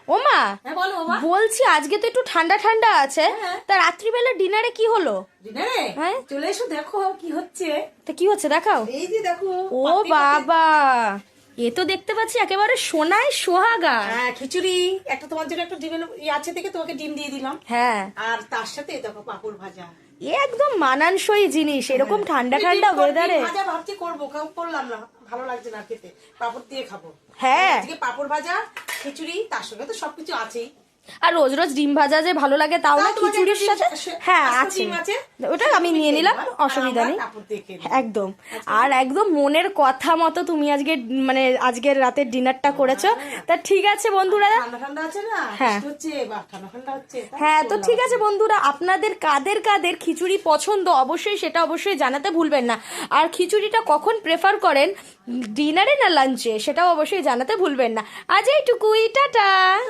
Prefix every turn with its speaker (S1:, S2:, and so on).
S1: ওমা,
S2: হ্যাঁ বলো বাবা।
S1: বলছি আজকে তো একটু ঠান্ডা ঠান্ডা আছে,
S2: হ্যাঁ।
S1: তা রাত্রিবেলা ডিনারে কি হলো?
S2: ডিনারে
S1: হ্যাঁ,
S2: চলে এসো, দেখো কি হচ্ছে।
S1: তা কি হচ্ছে দেখাও।
S2: এই যে দেখো
S1: ও
S2: পাতে পাতে-
S1: বাবা, এ তো দেখতে পাচ্ছি একেবারে সোনায় সোহাগা।
S2: হ্যাঁ, খিচুড়ি একটা তোমার জন্য, একটা ডিমের আছে থেকে তোমাকে ডিম দিয়ে দিলাম।
S1: হ্যাঁ,
S2: আর তার সাথে দেখো পাপড় ভাজা।
S1: এ একদম মানানসই জিনিস এরকম ঠান্ডা ঠান্ডা ওয়েদারে।
S2: ডিম ভাজা ভাবছি করবো, করলাম না, ভালো লাগছে না খেতে, পাপড় দিয়ে খাবো।
S1: হ্যাঁ।
S2: আজকে পাপড় ভাজা, খিচুড়ি, তার সঙ্গে তো সবকিছু আছেই।
S1: আর রোজ রোজ ডিম ভাজা যে ভালো লাগে তাও না,
S2: তাও তোমার
S1: খিচুড়ির
S2: একটা
S1: সাথে।
S2: ডিম
S1: হ্যাঁ
S2: আস্ত
S1: আছে,
S2: ডিম আছে,
S1: ওটা
S2: সেটা
S1: আমি
S2: তুমি
S1: নিয়ে
S2: খেয়ে
S1: নিলাম,
S2: নিবা,
S1: অসুবিধা
S2: আর
S1: নেই।
S2: আমরা পাঁপড় দিয়ে খেয়ে নিবো।
S1: একদম। আর একদম মনের কথা মতো তুমি আজকে মানে আজকের রাতের ডিনারটা করেছো। তা ঠিক আছে বন্ধুরা।
S2: ঠান্ডা ঠান্ডা আছে না,
S1: হ্যাঁ।
S2: বৃষ্টি হচ্ছে বা ঠান্ডা ঠান্ডা হচ্ছে, তাই
S1: হ্যাঁ, তো
S2: করলাম।
S1: ঠিক আছে বন্ধুরা, আপনাদের কাদের কাদের খিচুড়ি পছন্দ অবশ্যই সেটা অবশ্যই জানাতে ভুলবেন না। আর খিচুড়িটা কখন প্রেফার করেন, ডিনারে না লাঞ্চে, সেটাও অবশ্যই জানাতে ভুলবেন না। আজ এইটুকুই, টাটা।